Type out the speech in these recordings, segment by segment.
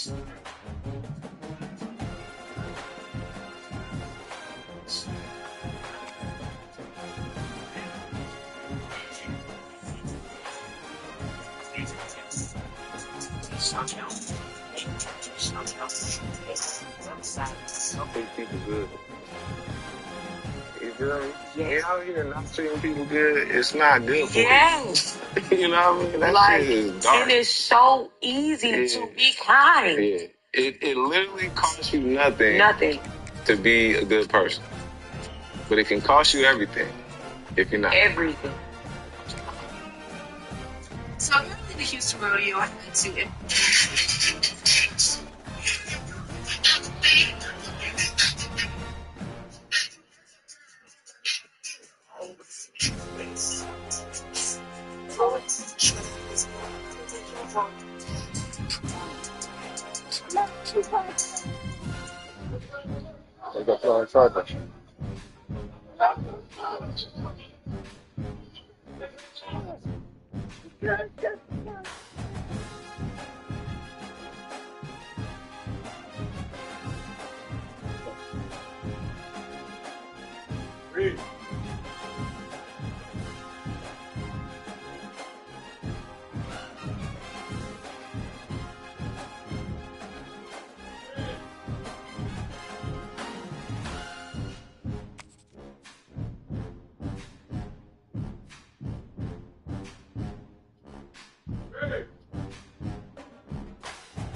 I think people good. You feel me? You out here not treating people good, it's not good for you. Yes. You know what I mean? That Like, shit is dark. and it's so easy to be kind. Yeah. It literally costs you nothing Nothing. to be a good person. But it can cost you everything if you're not. Everything. So apparently the Houston Rodeo had to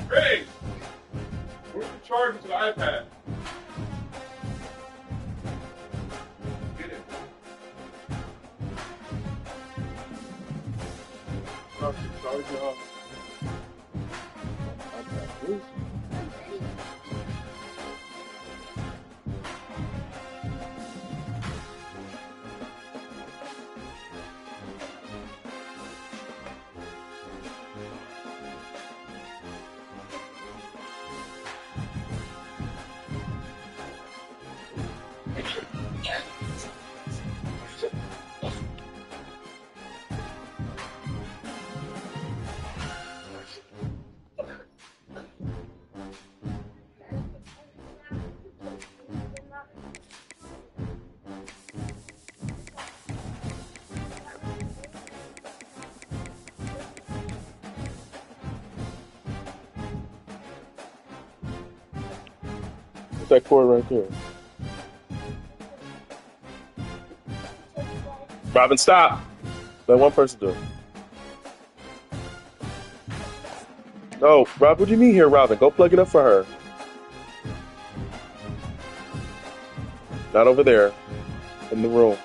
Hey! Where's the charger to the iPad? Get it. Charger off. iPad, please. That cord right there. Robin, stop. Let one person do it. No, Rob, what do you mean here, Robin? Go plug it up for her. Not over there. In the room.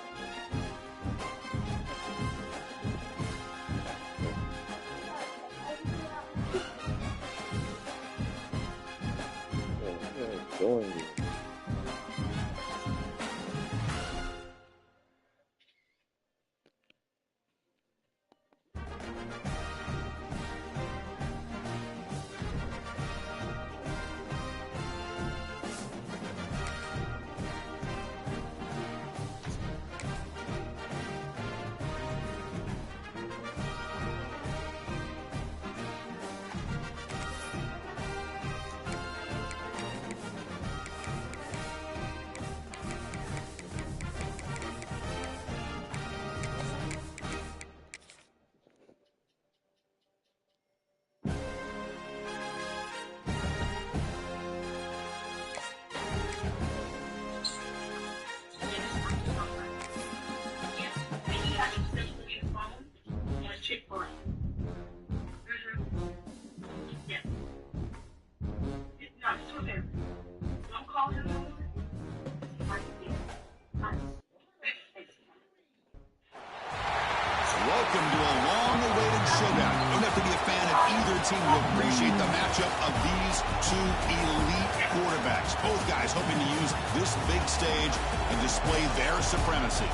Welcome to a long-awaited showdown. You don't have to be a fan of either team to appreciate the matchup of these two elite quarterbacks. Both guys hoping to use this big stage and display their supremacy.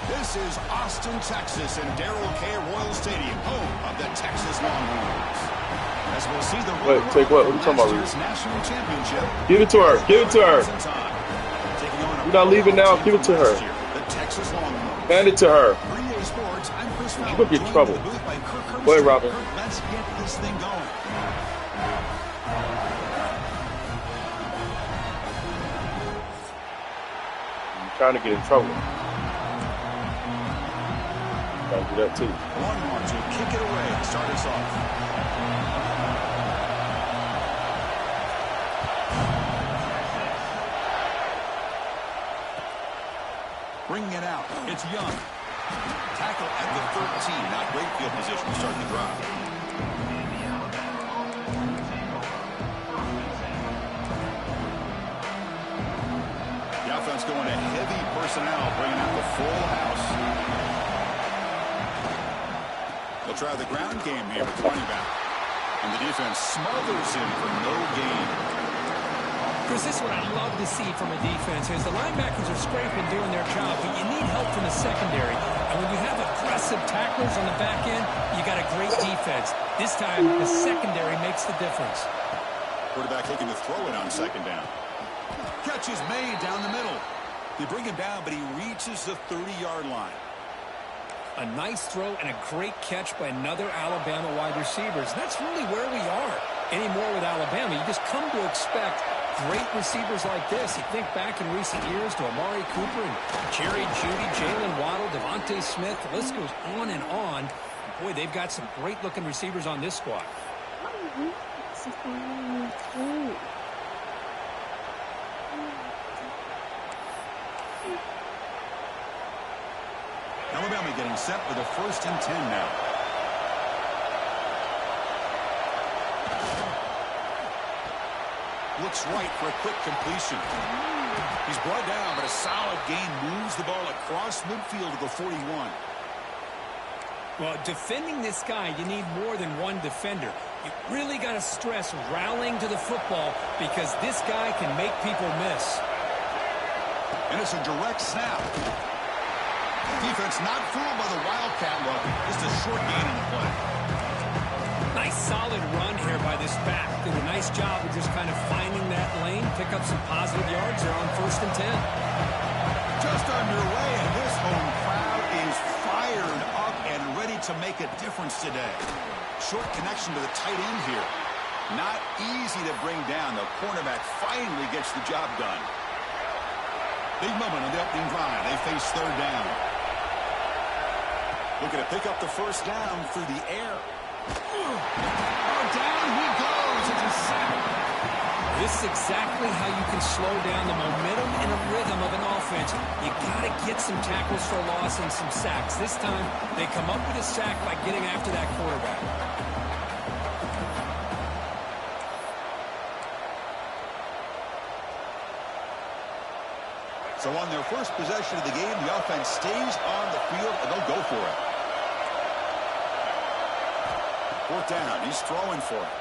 This is Austin, Texas, and Darrell K. Royal Stadium, home of the Texas Longhorns. As we'll see the Wait, take what? What are you talking about? National Championship. Give it to her. Give it to her. You're not leaving now. Give it to her. The Texas Longhorns. Hand it to her. Sports, I'm Chris You're going to be in trouble. Go ahead, Robin. Let's get this thing going. I'm trying to get in trouble. Gotta do that too. One more to kick it away to start us off. Bringing it out. It's Young. Tackle at the 13. Not great field position to start the drive. The offense going to heavy personnel, bringing out the full house. They'll try the ground game here with running back. And the defense smothers him for no gain. Chris, this is what I love to see from a defense is the linebackers are scraping, doing their job, but you need help from the secondary. And when you have aggressive tacklers on the back end, you got a great defense. This time, the secondary makes the difference. Quarterback looking to throw it on second down. Catch is made down the middle. They bring him down, but he reaches the 30-yard line. A nice throw and a great catch by another Alabama wide receivers. That's really where we are anymore with Alabama. You just come to expect great receivers like this. You think back in recent years to Amari Cooper and Jerry Jeudy, Jalen Waddle, Devontae Smith. The list goes on and on. Boy, they've got some great-looking receivers on this squad. Alabama getting set for the 1st and 10 now. Looks right for a quick completion. He's brought down, but a solid gain moves the ball across midfield to the 41. Well, defending this guy, you need more than one defender. You really got to stress rallying to the football because this guy can make people miss. And it's a direct snap. Defense not fooled by the Wildcat look. Just a short gain in the play. Nice solid run here by this back. Did a nice job of just kind of finding that lane, pick up some positive yards there on 1st and 10. Just underway, and this home crowd is fired up and ready to make a difference today. Short connection to the tight end here. Not easy to bring down. The cornerback finally gets the job done. Big moment on the opening drive. They face 3rd down. Looking to pick up the 1st down through the air. Oh, down he goes. It's a sack. This is exactly how you can slow down the momentum and a rhythm of an offense. You got to get some tackles for loss and some sacks. This time, they come up with a sack by getting after that quarterback. So on their first possession of the game, the offense stays on the field, and they'll go for it. 4th down. He's throwing for it.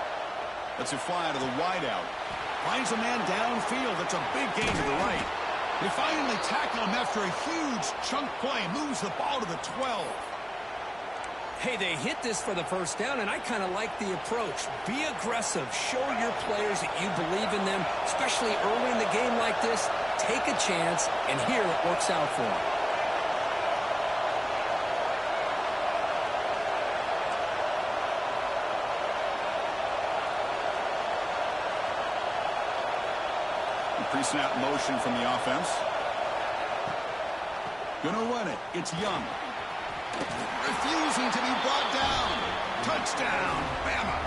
Lets it fly out of the wideout. Finds a man downfield. That's a big gain to the right. They finally tackle him after a huge chunk play. Moves the ball to the 12. Hey, they hit this for the 1st down, and I kind of like the approach. Be aggressive. Show your players that you believe in them, especially early in the game like this. Take a chance, and here it works out for them. Pre-snap motion from the offense. Gonna run it. It's Young. Refusing to be brought down. Touchdown, Bama.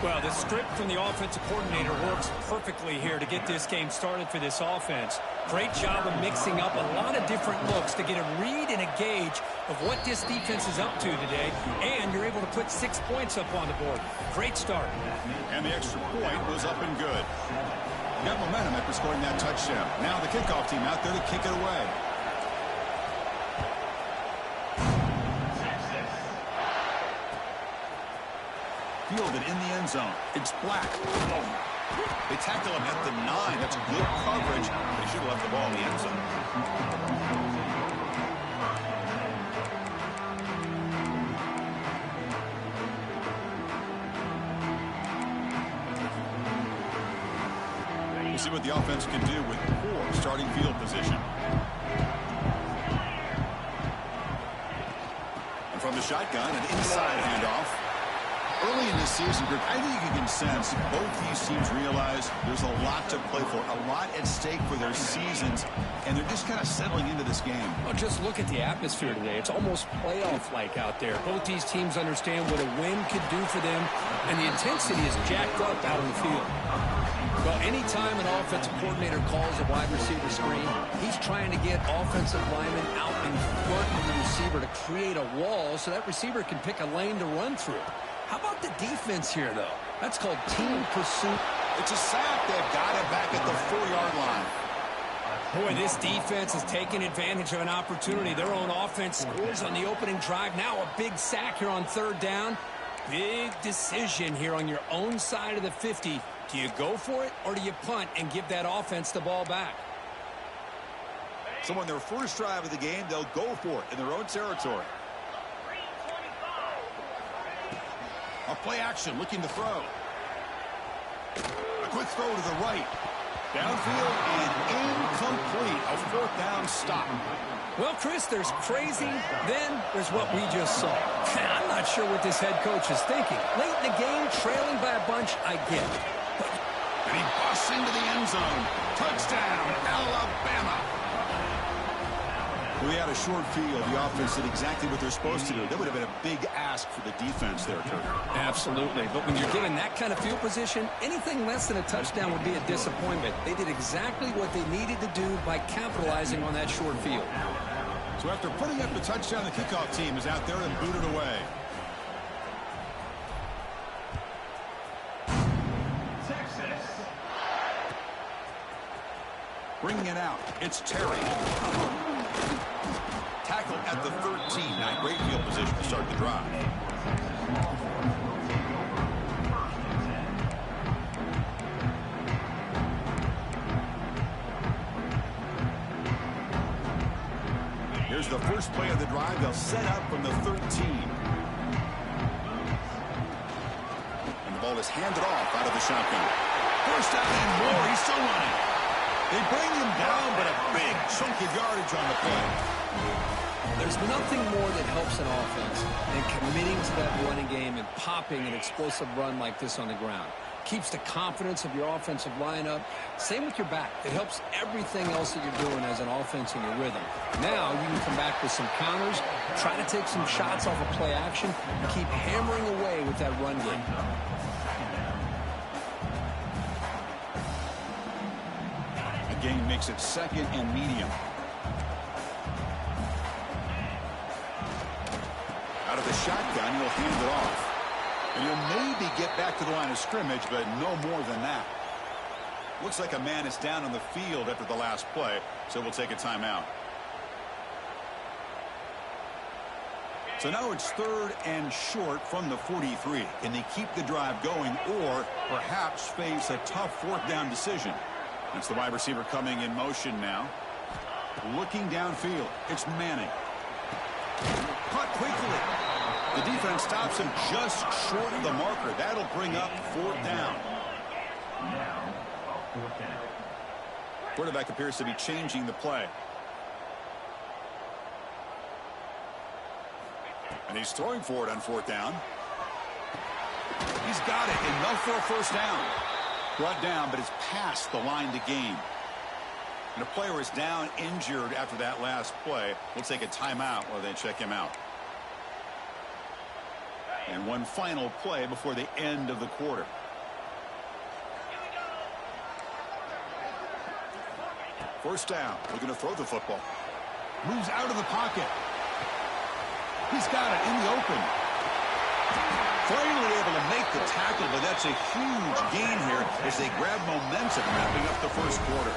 Well, the script from the offensive coordinator works perfectly here to get this game started for this offense. Great job of mixing up a lot of different looks to get a read and a gauge of what this defense is up to today, and you're able to put 6 points up on the board. Great start. And the extra point was up and good. Got momentum after scoring that touchdown. Now the kickoff team out there to kick it away. Fielded in the end zone. It's Black. They tackle him at the 9. That's good coverage. They should have left the ball in the end zone. We'll see what the offense can do with poor starting field position. And from the shotgun, an inside handoff. Early in this season, Greg, I think you can sense both these teams realize there's a lot to play for, a lot at stake for their seasons, and they're just kind of settling into this game. Well, just look at the atmosphere today. It's almost playoff-like out there. Both these teams understand what a win could do for them, and the intensity is jacked up out on the field. Well, anytime an offensive coordinator calls a wide receiver screen, he's trying to get offensive linemen out in front of the receiver to create a wall so that receiver can pick a lane to run through. How about the defense here, though? That's called team pursuit. It's a sack. They've got it back at the 4-yard line. Boy, this defense is taking advantage of an opportunity. Their own offense scores on the opening drive. Now a big sack here on 3rd down. Big decision here on your own side of the 50. Do you go for it or do you punt and give that offense the ball back? So on their first drive of the game, they'll go for it in their own territory. A play action, looking to throw. A quick throw to the right. Downfield and incomplete. A 4th down stop. Well, Chris, there's crazy, then there's what we just saw. I'm not sure what this head coach is thinking. Late in the game, trailing by a bunch, I get it. And he busts into the end zone. Touchdown, Alabama. We had a short field. The offense did exactly what they're supposed to do. That would have been a big ask for the defense there, Kirk. Absolutely. But when you're given that kind of field position, anything less than a touchdown would be a disappointment. They did exactly what they needed to do by capitalizing on that short field. So after putting up the touchdown, the kickoff team is out there and booted away. Bringing it out, it's Terry. Tackle at the 13. Now, great field position to start the drive. Here's the first play of the drive. They'll set up from the 13. And the ball is handed off out of the shotgun. First down and more. He's still running. They bring him down, but a big chunk of yardage on the play. There's nothing more that helps an offense than committing to that running game and popping an explosive run like this on the ground. Keeps the confidence of your offensive lineup. Same with your back. It helps everything else that you're doing as an offense in your rhythm. Now you can come back with some counters, try to take some shots off of play action, and keep hammering away with that run game. Game makes it 2nd and medium. Out of the shotgun, he'll hand it off. And he'll maybe get back to the line of scrimmage, but no more than that. Looks like a man is down on the field after the last play, so we'll take a timeout. So now it's 3rd and short from the 43. Can they keep the drive going or perhaps face a tough 4th down decision? It's the wide receiver coming in motion now. Looking downfield. It's Manning. Caught quickly. The defense stops him just short of the marker. That'll bring up 4th down. Quarterback appears to be changing the play. And he's throwing for it on 4th down. He's got it. Enough for a first down. Brought down, but it's past the line to gain. And a player is down injured after that last play. We'll take a timeout while they check him out. And one final play before the end of the quarter. First down. We're going to throw the football. Moves out of the pocket. He's got it in the open. Finally able to make the tackle, but that's a huge gain here as they grab momentum wrapping up the first quarter.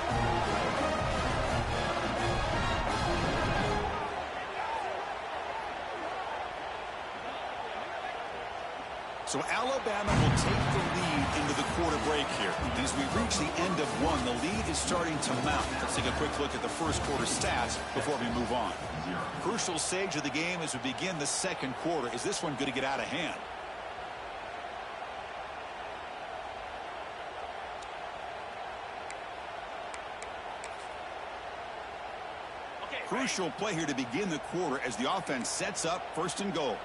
So Alabama will take the lead into the quarter break here. And as we reach the end of one, the lead is starting to mount. Let's take a quick look at the first quarter stats before we move on. Crucial stage of the game as we begin the second quarter. Is this one going to get out of hand? Crucial play here to begin the quarter as the offense sets up 1st and goal.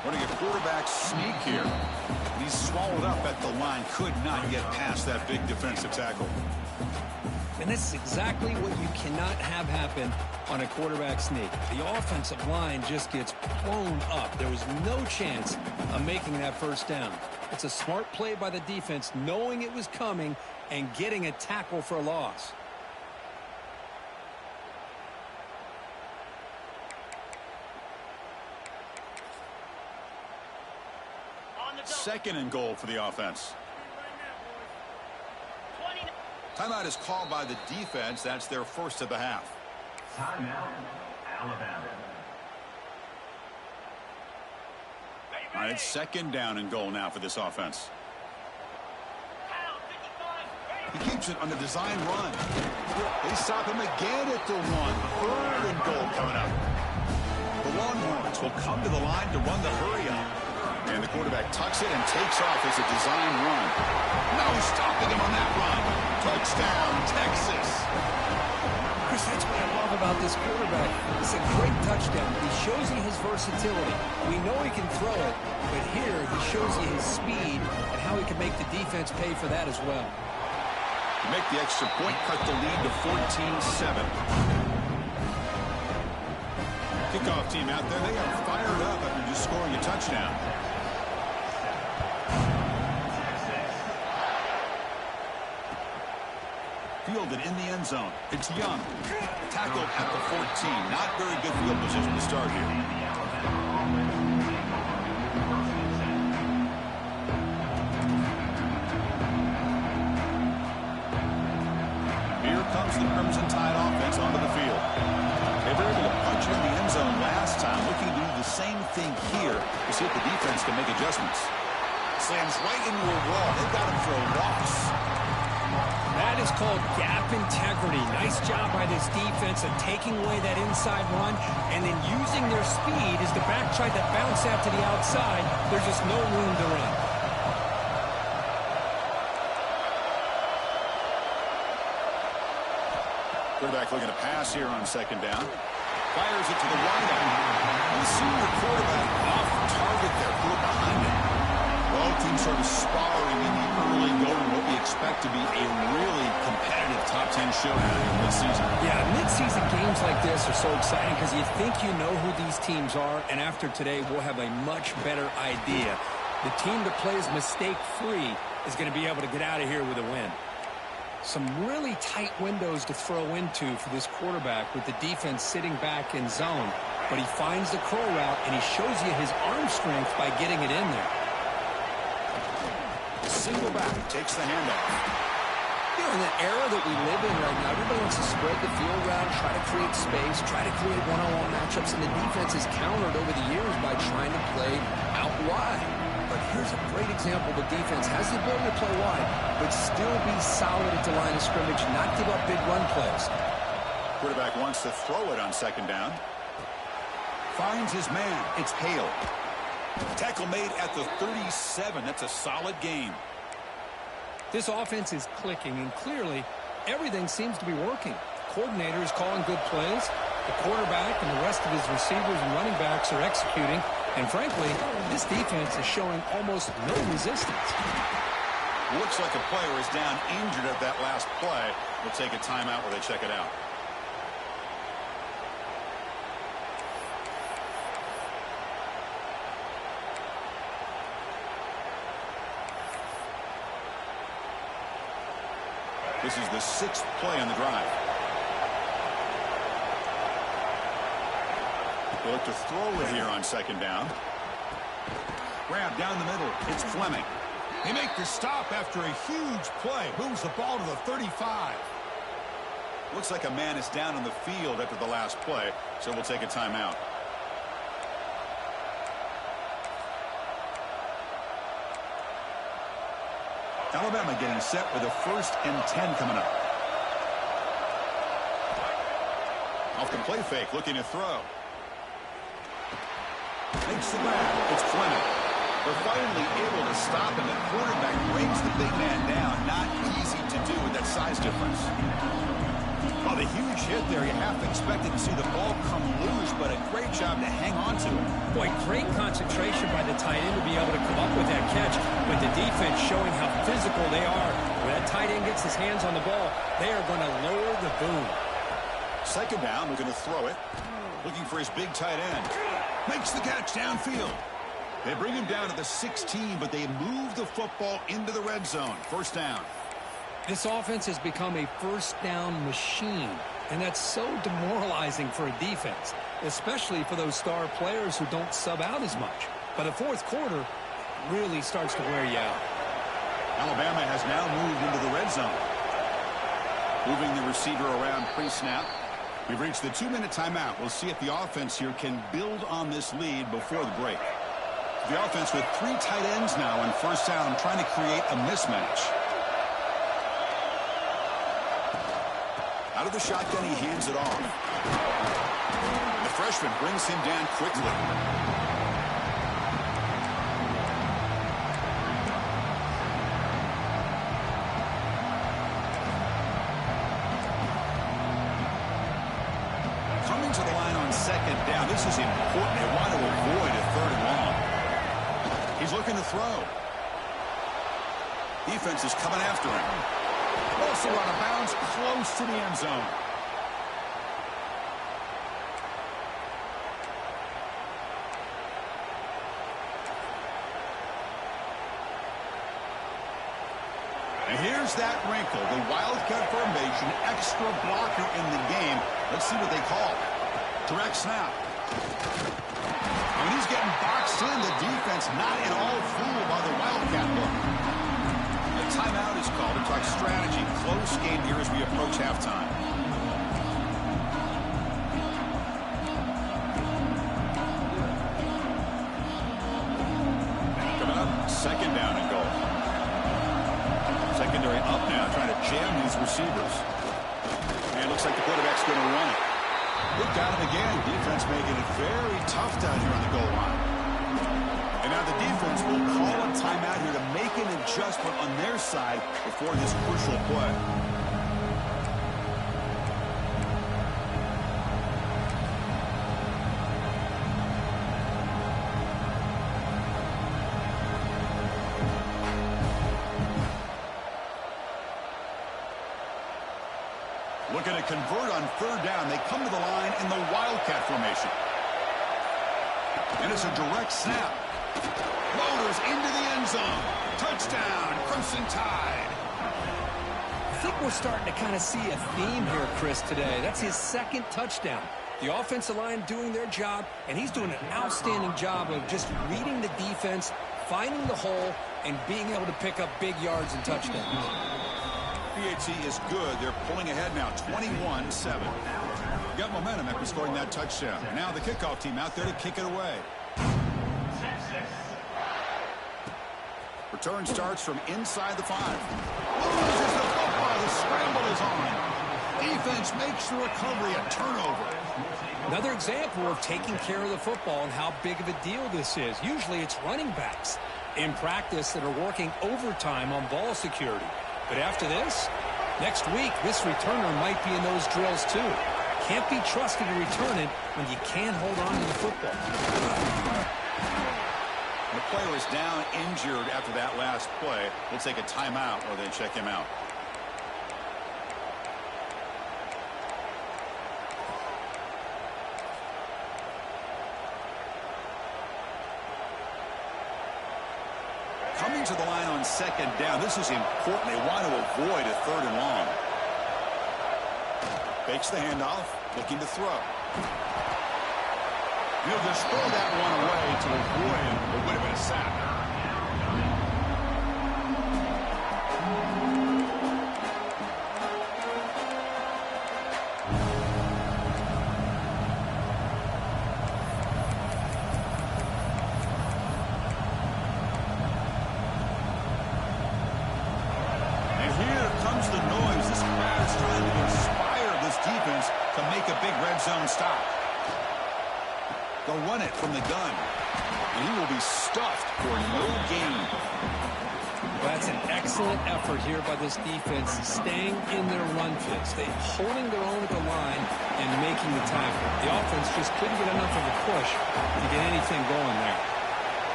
Running a quarterback sneak here. He's swallowed up at the line. Could not get past that big defensive tackle. And this is exactly what you cannot have happen on a quarterback sneak. The offensive line just gets blown up. There was no chance of making that first down. It's a smart play by the defense, knowing it was coming and getting a tackle for a loss. Second and goal for the offense. Timeout is called by the defense. That's their first of the half. Timeout, Alabama. All right, it's second down and goal now for this offense. He keeps it on the design run. They stop him again at the one. Third and goal coming up. The Longhorns will come to the line to run the hurry up. And the quarterback tucks it and takes off as a design run. No stopping him on that run. Touchdown, Texas. Chris, that's what I love about this quarterback. It's a great touchdown. He shows you his versatility. We know he can throw it, but here he shows you his speed and how he can make the defense pay for that as well. To make the extra point, cut the lead to 14-7. Kickoff team out there, they are fired up after just scoring a touchdown. Fielded in the end zone. It's Young. Tackled at the 14. Not very good field position to start here. Here comes the Crimson Tide offense onto the field. They were able to punch it in the end zone last time, looking to do the same thing here to see if the defense can make adjustments. Slams right into a wall. They've got him for a loss. That is called gap integrity. Nice job by this defense of taking away that inside run and then using their speed as the back tried to bounce out to the outside. There's just no room to run. Quarterback looking to pass here on second down. Fires it to the wideout. The senior quarterback off target there. Put it behind him. Both teams sort of sparring in the early going. What we expect to be a really competitive top 10 showdown this season. Yeah, mid-season games like this are so exciting because you think you know who these teams are, and after today we'll have a much better idea. The team that plays mistake-free is going to be able to get out of here with a win. Some really tight windows to throw into for this quarterback with the defense sitting back in zone. But he finds the curl route, and he shows you his arm strength by getting it in there. Single back takes the handoff. You know, in the era that we live in right now, everybody wants to spread the field route, try to create space, try to create one-on-one matchups, and the defense is countered over the years by trying to play out wide. But here's a great example. The defense has the ability to play wide, but still be solid at the line of scrimmage, not give up big run plays. Quarterback wants to throw it on second down. Finds his man. It's Hale. Tackle made at the 37. That's a solid gain. This offense is clicking, and clearly everything seems to be working. The coordinator is calling good plays. The quarterback and the rest of his receivers and running backs are executing. And frankly, this defense is showing almost no resistance. Looks like a player is down injured at that last play. We'll take a timeout while they check it out. This is the sixth play on the drive. They look to throw it here on second down. Grab down the middle. It's Fleming. They make the stop after a huge play. Moves the ball to the 35. Looks like a man is down on the field after the last play, so we'll take a timeout. Alabama getting set with a 1st and 10 coming up. Off the play fake, looking to throw. Makes the grab. It's Fleming. They're finally able to stop him. The quarterback brings the big man down. Not easy to do with that size difference. Well, the huge hit there, you half expected to see the ball come loose, but a great job to hang on to it. Boy, great concentration by the tight end to be able to come up with that catch, but the defense showing how physical they are. When that tight end gets his hands on the ball, they are going to lower the boom. Second down, we're going to throw it. Looking for his big tight end. Makes the catch downfield. They bring him down to the 16, but they move the football into the red zone. First down. This offense has become a first down machine, and that's so demoralizing for a defense, especially for those star players who don't sub out as much. By the fourth quarter, really starts to wear you out. Alabama has now moved into the red zone. Moving the receiver around pre-snap. We've reached the 2-minute timeout. We'll see if the offense here can build on this lead before the break. The offense with 3 tight ends now on first down, trying to create a mismatch. Out of the shotgun, he hands it off. The freshman brings him down quickly. Coming to the line on second down. This is important. They want to avoid a third and long. He's looking to throw. Defense is coming after him. Also out of bounds, close to the end zone. And here's that wrinkle, the Wildcat formation, extra blocker in the game. Let's see what they call. Direct snap. When he's getting boxed in, the defense not at all fooled by the Wildcat look. A timeout is called to talk strategy. Close game here as we approach halftime. Coming up, second down and goal. Secondary up now, trying to jam these receivers. And it looks like the quarterback's going to run it. They've got him again. Defense making it very tough down here on the goal line. And now the defense will call a timeout here to make an adjustment on their side before this crucial play. Looking to convert on third down. They come to the line in the Wildcat formation. And it's a direct snap. Loaders into the end zone. Touchdown, Crimson Tide. I think we're starting to kind of see a theme here, Chris, today. That's his second touchdown. The offensive line doing their job, and he's doing an outstanding job of just reading the defense, finding the hole, and being able to pick up big yards and touchdowns. PAT is good. They're pulling ahead now, 21-7. Got momentum after scoring that touchdown. Now the kickoff team out there to kick it away. Return starts from inside the 5. Loses the football. The scramble is on. Defense makes the recovery a turnover. Another example of taking care of the football and how big of a deal this is. Usually it's running backs in practice that are working overtime on ball security. But after this, next week, this returner might be in those drills too. Can't be trusted to return it when you can't hold on to the football. The player is down injured after that last play. We'll take a timeout or then check him out. Coming to the line on second down. This is important. They want to avoid a third and long. Fakes the handoff, looking to throw. He'll just throw that one away to avoid what would have been a sack. And here comes the noise. This crowd is trying to inspire this defense to make a big red zone stop. They'll run it from the gun. And he will be stuffed for no gain. That's an excellent effort here by this defense, staying in their run fit, holding their own at the line and making the tackle. The offense just couldn't get enough of a push to get anything going there.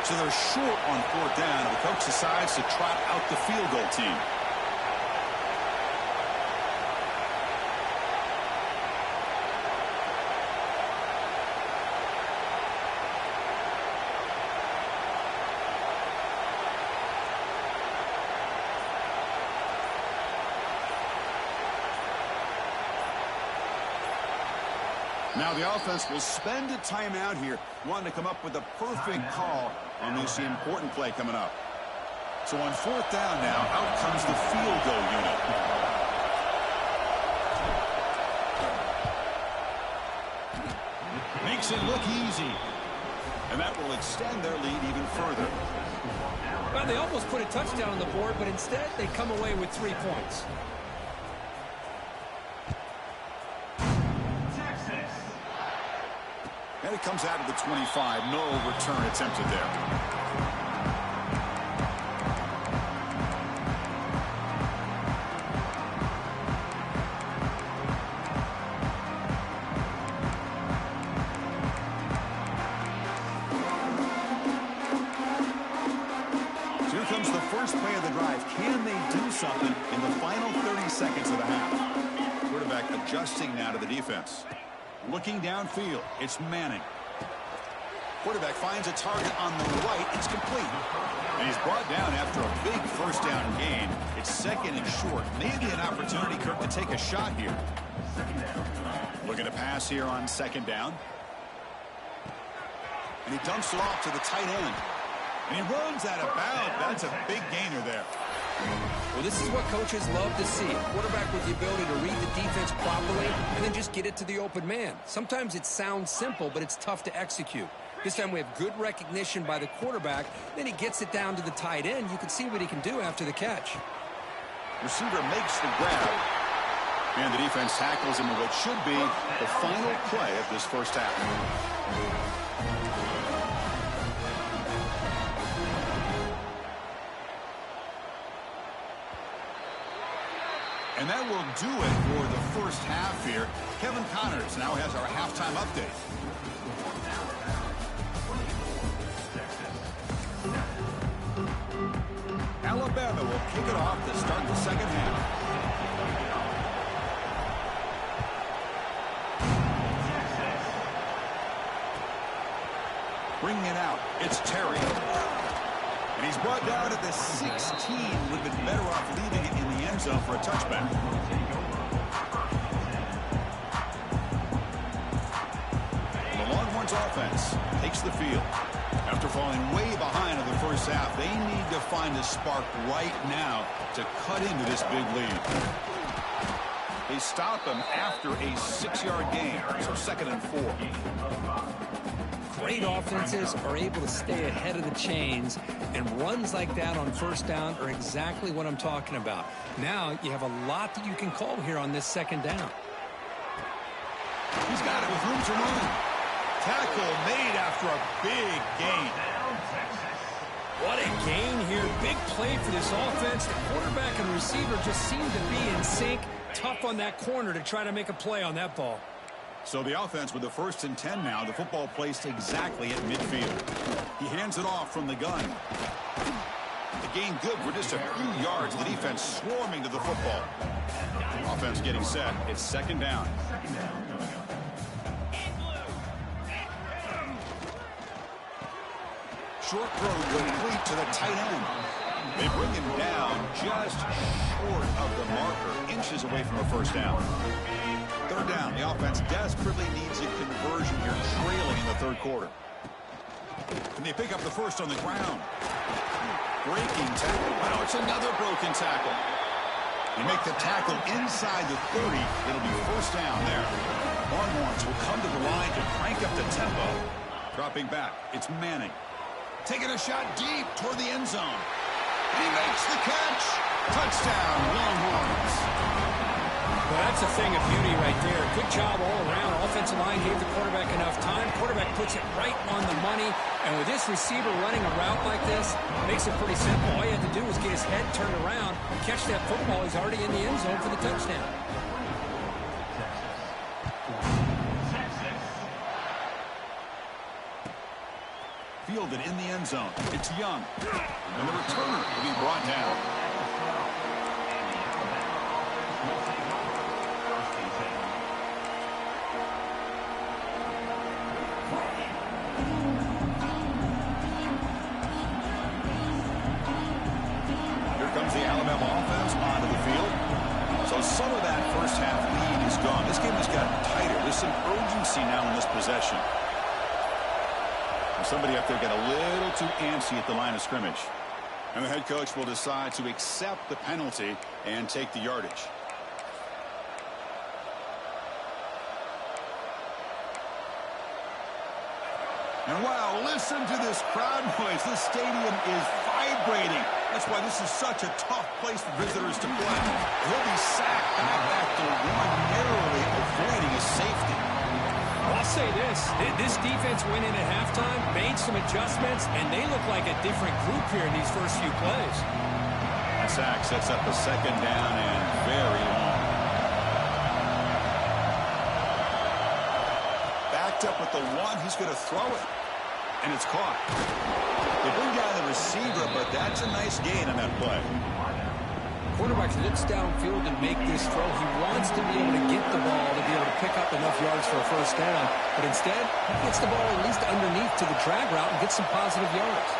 So they're short on 4th down, and the coach decides to trot out the field goal team. Now the offense will spend a timeout here, wanting to come up with the perfect call on this important play coming up. So on 4th down now, out comes the field goal unit. Makes it look easy. And that will extend their lead even further. Well, they almost put a touchdown on the board, but instead they come away with 3 points. And it comes out of the 25. No return attempted there. So here comes the first play of the drive. Can they do something in the final 30 seconds of the half? Quarterback adjusting now to the defense. Looking downfield, it's Manning. Quarterback finds a target on the right. It's complete. And he's brought down after a big first down gain. It's 2nd and short. Maybe an opportunity, Kirk, to take a shot here. Looking to pass here on 2nd down. And he dumps it off to the tight end. And he runs out of bounds. That's a big gainer there. Well, this is what coaches love to see. A quarterback with the ability to read the defense properly and then just get it to the open man. Sometimes it sounds simple, but it's tough to execute. This time we have good recognition by the quarterback. Then he gets it down to the tight end. You can see what he can do after the catch. Receiver makes the grab. And the defense tackles him in what should be the final play of this first half. And that will do it for the first half here. Kevin Connors now has our halftime update. Alabama will kick it off to start the second half. Bringing it out, it's Terry. And he's brought down at the 16. Would have been better off leaving it in the end zone for a touchback. The Longhorns offense takes the field. After falling way behind in the first half, they need to find a spark right now to cut into this big lead. They stop him after a 6-yard gain, so 2nd and 4. Great offenses are able to stay ahead of the chains, and runs like that on 1st down are exactly what I'm talking about. Now you have a lot that you can call here on this 2nd down. He's got it with room to run. Tackle made after a big gain. What a gain here. Big play for this offense. The quarterback and receiver just seem to be in sync. Tough on that corner to try to make a play on that ball. So the offense with the 1st and 10 now. The football placed exactly at midfield. He hands it off from the gun. The gain good for just a few yards. The defense swarming to the football. Offense getting set. It's 2nd down. Short throw complete to the tight end. They bring him down just short of the marker, inches away from a first down. 3rd down. The offense desperately needs a conversion here, trailing in the 3rd quarter. And they pick up the first on the ground. Breaking tackle. Wow, it's another broken tackle. They make the tackle inside the 30. It'll be first down there. Longhorns will come to the line to crank up the tempo. Dropping back, it's Manning. Taking a shot deep toward the end zone. And he makes the catch. Touchdown, Longhorns. Well, That's a thing of beauty right there. Good job all around. Offensive line gave the quarterback enough time. Quarterback puts it right on the money. And with this receiver running a route like this, it makes it pretty simple. All you have to do is get his head turned around, catch that football. He's already in the end zone for the touchdown. Fielded in the end zone. It's Young. And the returner will be brought down. Here comes the Alabama offense onto the field. So some of that first half lead is gone. This game has gotten tighter. There's some urgency now in this possession. Somebody up there got a little too antsy at the line of scrimmage. And the head coach will decide to accept the penalty and take the yardage. And wow, listen to this crowd noise. This stadium is vibrating. That's why this is such a tough place for visitors to play. He'll be sacked back after one, narrowly avoiding a safety. I'll say this defense went in at halftime, made some adjustments, and they look like a different group here in these first few plays. The sack sets up a second down and very long. Backed up with the one, he's going to throw it. And it's caught. They bring down the receiver, but that's a nice gain on that play. Quarterback looks downfield and make this throw. He wants to be able to get the ball to be able to pick up enough yards for a first down. But instead, he gets the ball at least underneath to the drag route and gets some positive yards.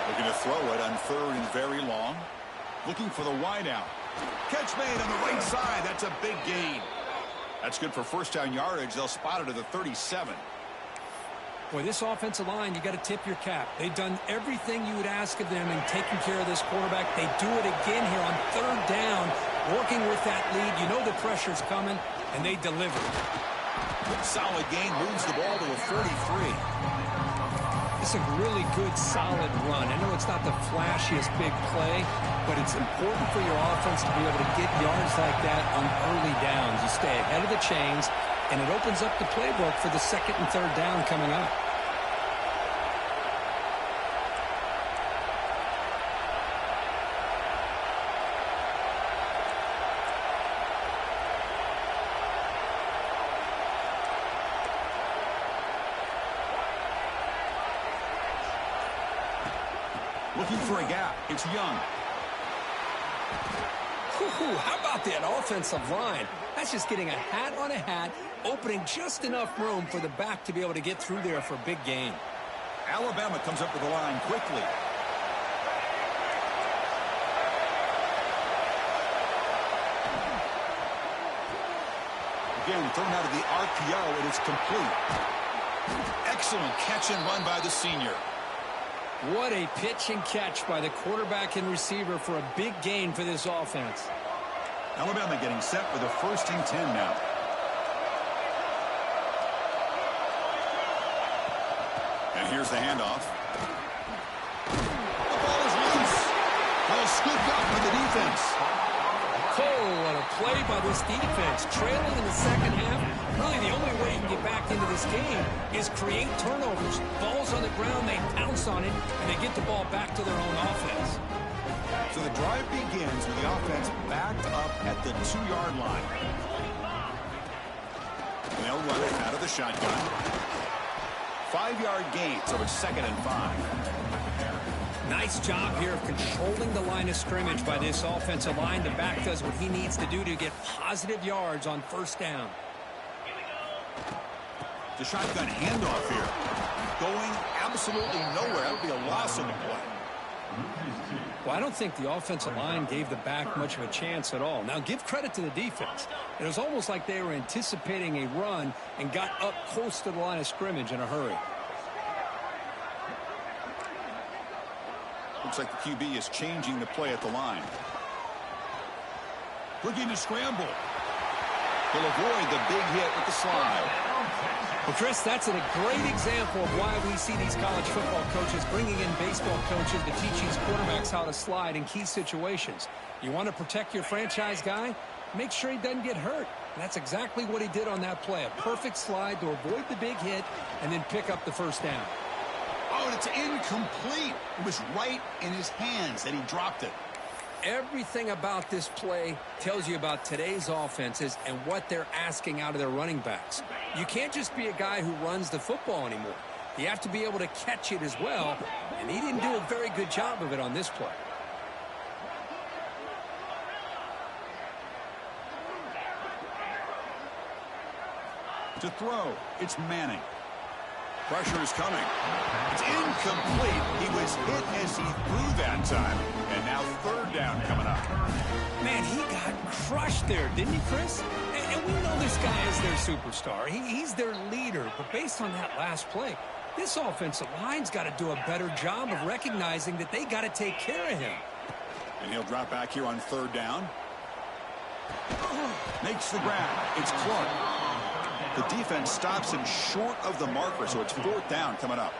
Looking to throw it on third and very long. Looking for the wideout. Catch made on the right side. That's a big gain. That's good for first down yardage. They'll spot it at the 37. Boy, this offensive line, you got to tip your cap. They've done everything you would ask of them in taking care of this quarterback. They do it again here on third down, working with that lead. You know the pressure's coming, and they deliver. Solid gain, moves the ball to a 43. It's a really good, solid run. I know it's not the flashiest big play, but it's important for your offense to be able to get yards like that on early downs. You stay ahead of the chains, and it opens up the playbook for the second and third down coming up. Looking for a gap. It's Young. How about that offensive line? That's just getting a hat on a hat, opening just enough room for the back to be able to get through there for a big gain. Alabama comes up with the line quickly. Again, thrown out of the RPO, and it's complete. Excellent catch and run by the senior. What a pitch and catch by the quarterback and receiver for a big gain for this offense. Alabama getting set for the first and 10 now. And here's the handoff. The ball is loose. Ball scooped up by the defense. Oh, what a play by this defense. Trailing in the second half. Really, the only way you can get back into this game is create turnovers. Ball's on the ground, they pounce on it, and they get the ball back to their own offense. So the drive begins with the offense backed up at the 2-yard line. They'll run it out of the shotgun. 5-yard gain, so it's 2nd and 5. Nice job here of controlling the line of scrimmage by this offensive line. The back does what he needs to do to get positive yards on first down. The shotgun handoff here. Going absolutely nowhere. That'll be a loss on the play. Well, I don't think the offensive line gave the back much of a chance at all. Now, give credit to the defense. It was almost like they were anticipating a run and got up close to the line of scrimmage in a hurry. Looks like the QB is changing the play at the line. Looking to scramble. He'll avoid the big hit with the slide. Well, Chris, that's a great example of why we see these college football coaches bringing in baseball coaches to teach these quarterbacks how to slide in key situations. You want to protect your franchise guy? Make sure he doesn't get hurt. And that's exactly what he did on that play. A perfect slide to avoid the big hit and then pick up the first down. Oh, and it's incomplete. It was right in his hands that he dropped it. Everything about this play tells you about today's offenses and what they're asking out of their running backs. You can't just be a guy who runs the football anymore. You have to be able to catch it as well, and he didn't do a very good job of it on this play. To throw, it's Manning. Pressure is coming. It's incomplete. He was hit as he threw that time. And now third down coming up. Man, he got crushed there, didn't he, Chris? And we know this guy is their superstar. He's their leader. But based on that last play, this offensive line's got to do a better job of recognizing that they got to take care of him. And he'll drop back here on third down. Makes the grab. It's Clark. The defense stops him short of the marker, so it's fourth down coming up.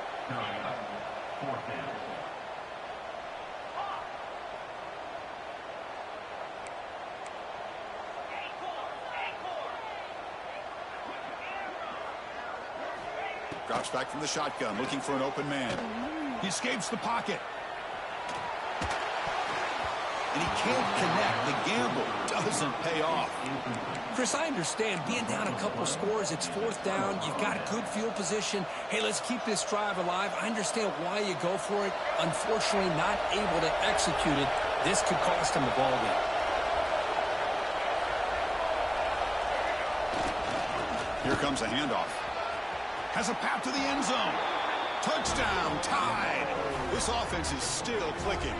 Drops back from the shotgun, looking for an open man. He escapes the pocket. And he can't connect. The gamble doesn't pay off. Chris, I understand being down a couple scores, it's fourth down, you've got a good field position. Hey, let's keep this drive alive. I understand why you go for it. Unfortunately, not able to execute it. This could cost him the ball game. Here comes a handoff. Has a path to the end zone. Touchdown, tied. This offense is still clicking.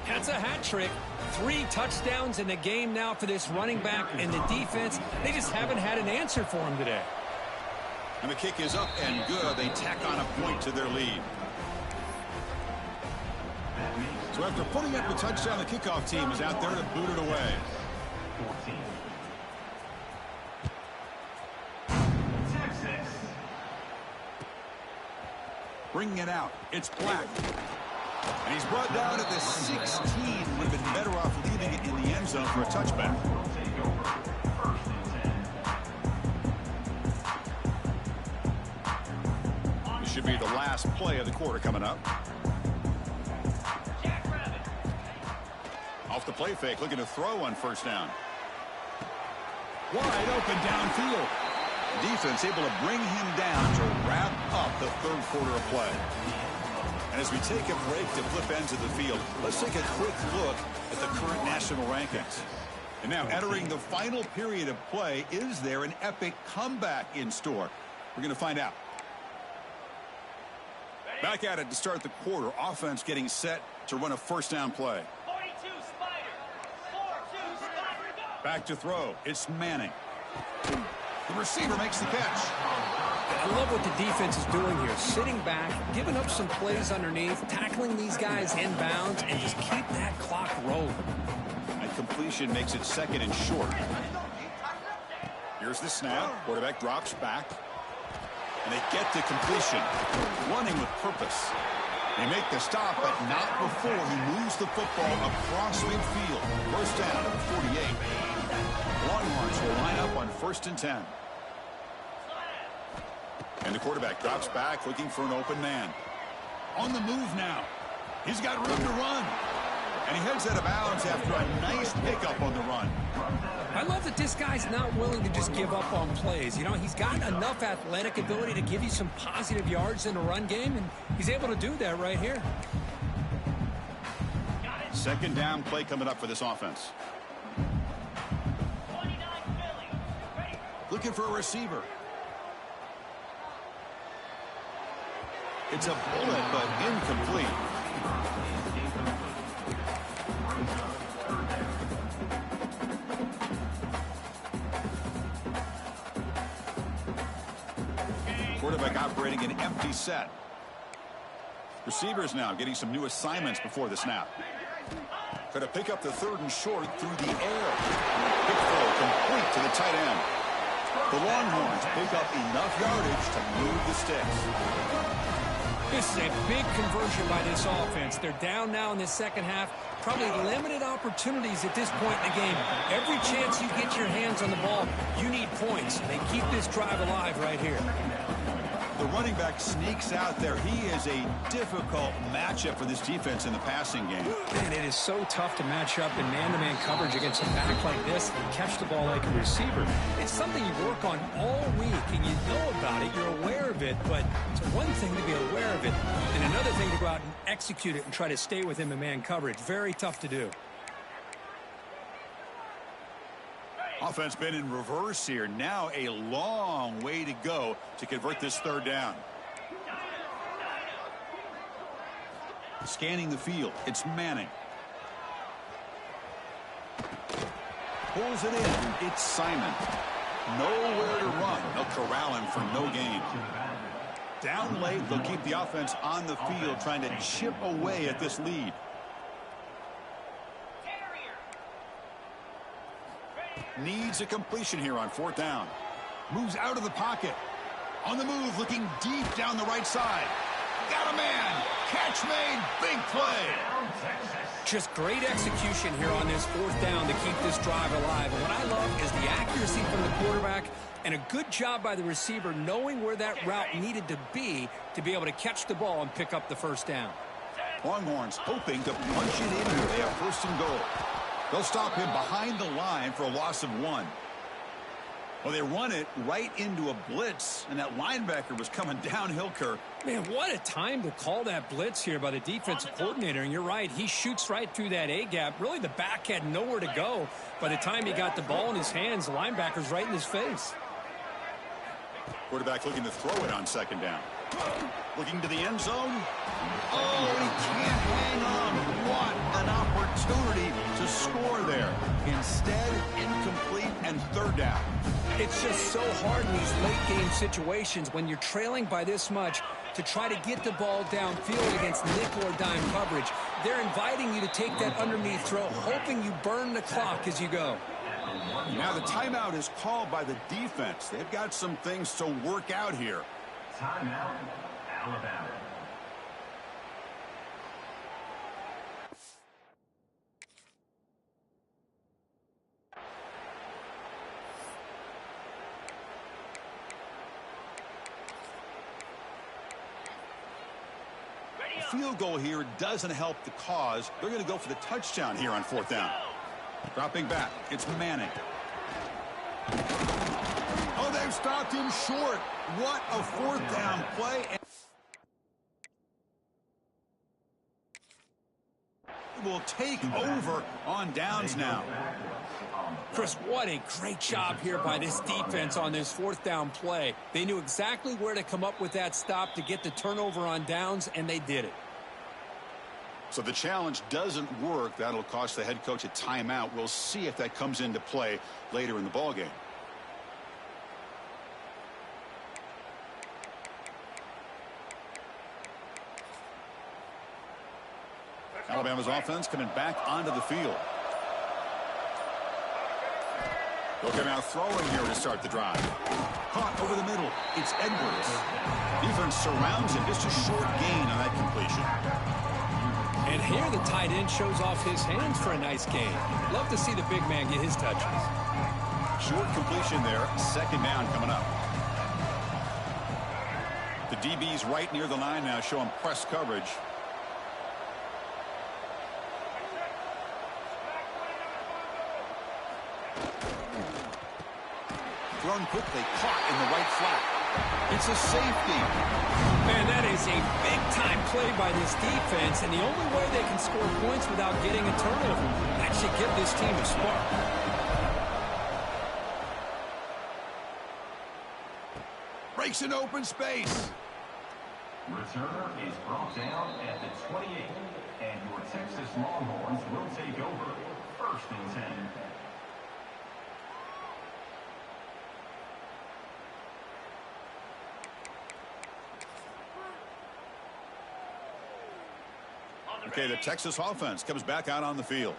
That's a hat trick. 3 touchdowns in the game now for this running back, and the defense, they just haven't had an answer for him today. And the kick is up and good. They tack on a point to their lead. So after putting up the touchdown, the kickoff team is out there to boot it away. 14. Bringing it out. It's Black. And he's brought down at the 16. Would have been better off leaving it in the end zone for a touchback. This should be the last play of the quarter coming up. Off the play fake, looking to throw on first down. Wide open downfield. Defense able to bring him down to wrap up the third quarter of play. And as we take a break to flip ends of the field, let's take a quick look at the current national rankings. And now entering the final period of play, is there an epic comeback in store? We're going to find out. Back at it to start the quarter. Offense getting set to run a first down play. 42 Spider. 4-2 Spider. Back to throw. It's Manning. The receiver makes the catch. I love what the defense is doing here. Sitting back, giving up some plays underneath, tackling these guys inbounds, and just keep that clock rolling. And completion makes it second and short. Here's the snap. Quarterback drops back. And they get to completion. Running with purpose. They make the stop, but not before he moves the football across midfield. First down at the 48. Longhorns will line up on 1st and 10. And the quarterback drops back, looking for an open man. On the move now. He's got room to run. And he heads out of bounds after a nice pickup on the run. I love that this guy's not willing to just give up on plays. You know, he's got enough athletic ability to give you some positive yards in the run game, and he's able to do that right here. Second down play coming up for this offense. Looking for a receiver. It's a bullet, but incomplete. Quarterback operating an empty set. Receivers now getting some new assignments before the snap. Going to pick up the 3rd and short through the air. Quick throw complete to the tight end. The Longhorns pick up enough yardage to move the sticks. This is a big conversion by this offense. They're down now in the second half. Probably limited opportunities at this point in the game. Every chance you get your hands on the ball, you need points. They keep this drive alive right here. The running back sneaks out there. He is a difficult matchup for this defense in the passing game. Man, it is so tough to match up in man-to-man coverage against a back like this and catch the ball like a receiver. It's something you work on all week, and you know about it. You're aware of it, but it's one thing to be aware of it, and another thing to go out and execute it and try to stay with him in man coverage. Very tough to do. Offense been in reverse here. Now a long way to go to convert this third down. Scanning the field. It's Manning. Pulls it in. It's Simon. Nowhere to run. They'll corral him for no gain. Down late, they'll keep the offense on the field trying to chip away at this lead. Needs a completion here on fourth down. Moves out of the pocket. On the move, looking deep down the right side. Got a man. Catch made. Big play. Just great execution here on this fourth down to keep this drive alive. And what I love is the accuracy from the quarterback and a good job by the receiver knowing where that route needed to be able to catch the ball and pick up the first down. Longhorns hoping to punch it in here. They have first and goal. They'll stop him behind the line for a loss of 1. Well, they run it right into a blitz, and that linebacker was coming downhill, Kirk. Man, what a time to call that blitz here by the defensive coordinator. And you're right, he shoots right through that A-gap. Really, the back had nowhere to go. By the time he got the ball in his hands, the linebacker's right in his face. Quarterback looking to throw it on second down. Looking to the end zone. Oh, he can't hang on. What an opportunity to score there. Instead, incomplete and third down. It's just so hard in these late-game situations when you're trailing by this much to try to get the ball downfield against nickel or dime coverage. They're inviting you to take that underneath throw, hoping you burn the clock as you go. Now the timeout is called by the defense. They've got some things to work out here. Timeout, Alabama. A field goal here doesn't help the cause. They're going to go for the touchdown here on fourth down. Dropping back, it's Manning. Oh, they've stopped him short. What a fourth down play. Will take over on downs now. Chris, what a great job here by this defense on this fourth down play. They knew exactly where to come up with that stop to get the turnover on downs, and they did it. So the challenge doesn't work. That'll cost the head coach a timeout. We'll see if that comes into play later in the ballgame. Alabama's offense coming back onto the field. They'll come out throwing here to start the drive. Caught over the middle. It's Edwards. Defense surrounds him. Just a short gain on that completion. And here the tight end shows off his hands for a nice gain. Love to see the big man get his touches. Short completion there. Second down coming up. The DB's right near the line now, showing press coverage. Thrown quickly, caught in the right flat. It's a safety. Man, that is a big-time play by this defense, and the only way they can score points without getting a turnover. That should give this team a spark. Breaks an open space. Returner is brought down at the 28, and your Texas Longhorns will take over. First and 10. Okay, the Texas offense comes back out on the field.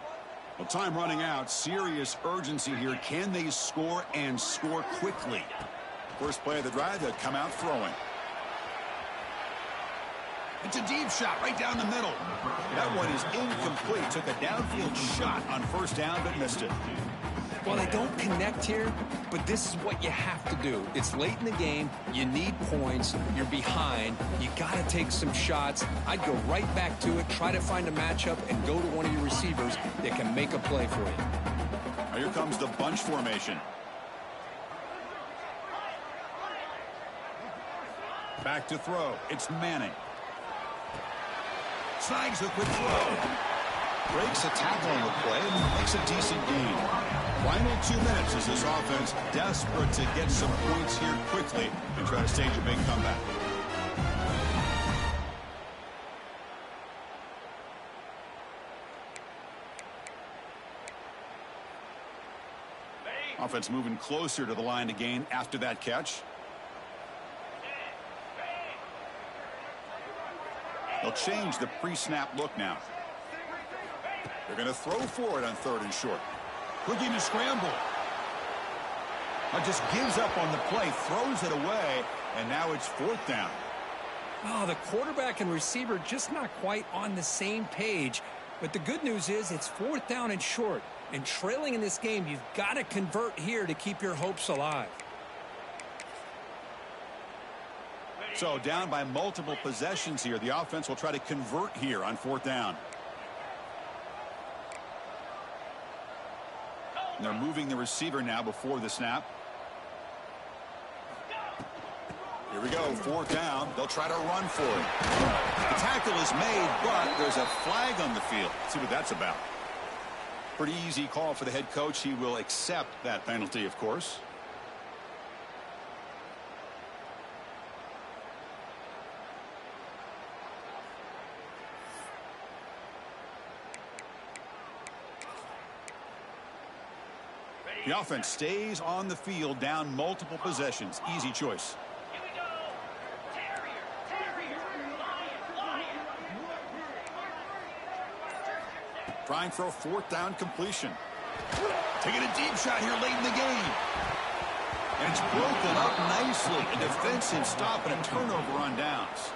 Well, time running out. Serious urgency here. Can they score and score quickly? First play of the drive, they'll come out throwing. It's a deep shot right down the middle. That one is incomplete. Took a downfield shot on first down, but missed it. Well, they don't connect here, but this is what you have to do. It's late in the game. You need points. You're behind. You got to take some shots. I'd go right back to it, try to find a matchup, and go to one of your receivers that can make a play for you. Now here comes the bunch formation. Back to throw. It's Manning. Snags a quick throw. Breaks a tackle on the play and makes a decent gain. Final 2 minutes as this offense desperate to get some points here quickly and try to stage a big comeback. Offense moving closer to the line to gain after that catch. They'll change the pre-snap look now. They're going to throw for it on 3rd and short. Looking to scramble. Now just gives up on the play, throws it away, and now it's 4th down. Oh, the quarterback and receiver just not quite on the same page. But the good news is it's 4th down and short. And trailing in this game, you've got to convert here to keep your hopes alive. So down by multiple possessions here. The offense will try to convert here on 4th down. And they're moving the receiver now before the snap. Here we go, 4th down. They'll try to run for it. The tackle is made, but there's a flag on the field. Let's see what that's about. Pretty easy call for the head coach. He will accept that penalty, of course. The offense stays on the field, down multiple possessions. Easy choice. Trying for a 4th down completion. Taking a deep shot here late in the game. And it's broken up nicely. A defensive stop and a turnover on downs.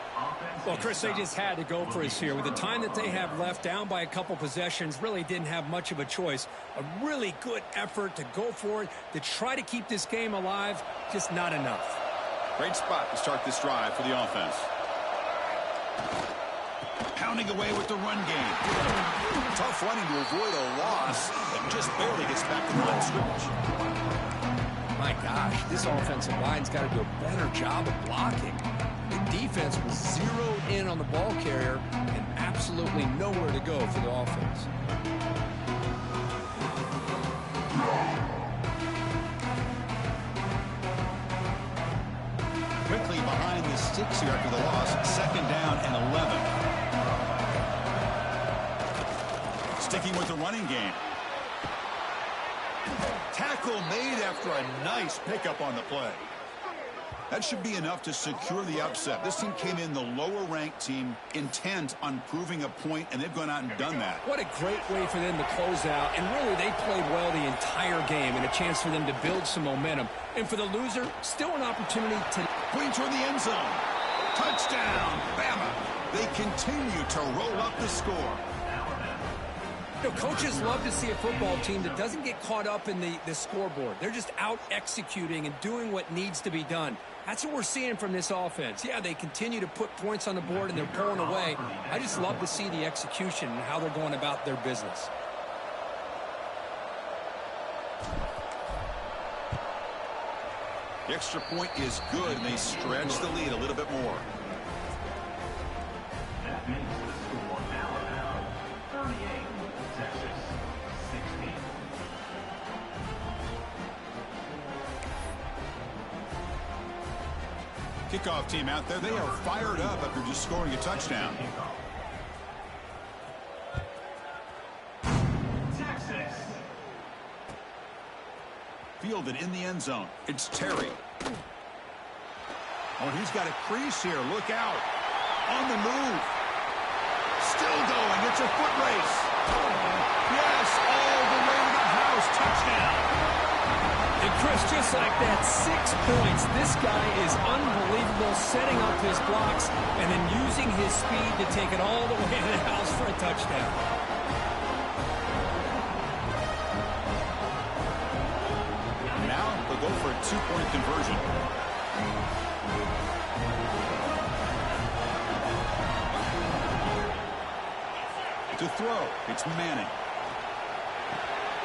Well, Chris, they just had to go for us here. With the time that they have left, down by a couple possessions, really didn't have much of a choice. A really good effort to go for it, to try to keep this game alive, just not enough. Great spot to start this drive for the offense. Pounding away with the run game. Tough running to avoid a loss, and just barely gets back to the line of scrimmage. My gosh, this offensive line's got to do a better job of blocking. The defense was zeroed in on the ball carrier and absolutely nowhere to go for the offense. Quickly behind the sticks here after the loss. 2nd down and 11. Sticking with the running game. Tackle made after a nice pickup on the play. That should be enough to secure the upset. This team came in the lower-ranked team, intent on proving a point, and they've gone out and done that. What a great way for them to close out. And really, they played well the entire game, and a chance for them to build some momentum. And for the loser, still an opportunity to Going toward the end zone. Touchdown, Bama. They continue to roll up the score. You know, coaches love to see a football team that doesn't get caught up in the scoreboard. They're just out executing and doing what needs to be done. That's what we're seeing from this offense. Yeah, they continue to put points on the board and they're pulling away. I just love to see the execution and how they're going about their business. The extra point is good, and they stretch the lead a little bit more. That makes the score Alabama 38, Texas 16. Kickoff team out there. They are fired up after just scoring a touchdown. Texas. Fielded in the end zone. It's Terry. Oh, he's got a crease here. Look out. On the move. Still going. It's a foot race. Yes. Oh, goes. Touchdown. And Chris, just like that, 6 points. This guy is unbelievable, setting up his blocks and then using his speed to take it all the way to the house for a touchdown. Now they'll go for a 2-point conversion. To throw, it's Manning.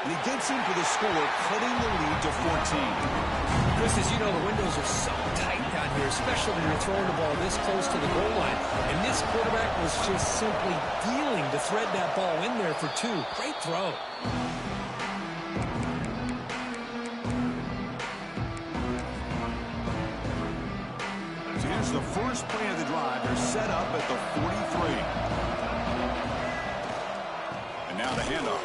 And he gets in for the score, cutting the lead to 14. Chris, as you know, the windows are so tight down here, especially when you're throwing the ball this close to the goal line. And this quarterback was just simply dealing to thread that ball in there for 2. Great throw. So here's the first play of the drive. They're set up at the 43. And now the handoff.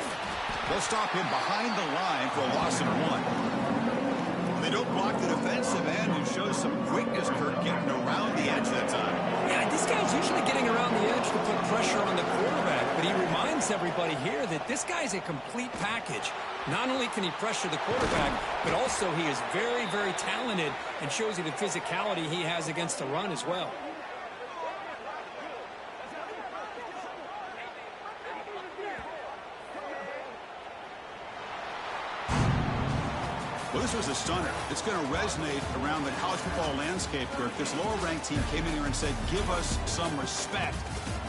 They'll stop him behind the line for a loss of 1. They don't block the defensive end, who shows some quickness, Kirk, getting around the edge that time. Yeah, this guy's usually getting around the edge to put pressure on the quarterback, but he reminds everybody here that this guy's a complete package. Not only can he pressure the quarterback, but also he is very, very talented and shows you the physicality he has against the run as well. Well, this was a stunner. It's going to resonate around the college football landscape, Kirk. This lower-ranked team came in here and said, give us some respect.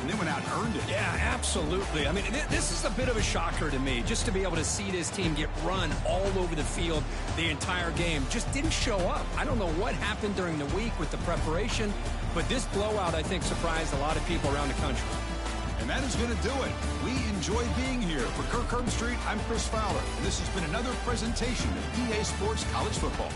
And they went out and earned it. Yeah, absolutely. I mean, this is a bit of a shocker to me, just to be able to see this team get run all over the field the entire game. Just didn't show up. I don't know what happened during the week with the preparation, but this blowout, I think, surprised a lot of people around the country. And that is going to do it. We enjoyed being here. For Kirk Herbstreit, I'm Chris Fowler. And this has been another presentation of EA Sports College Football.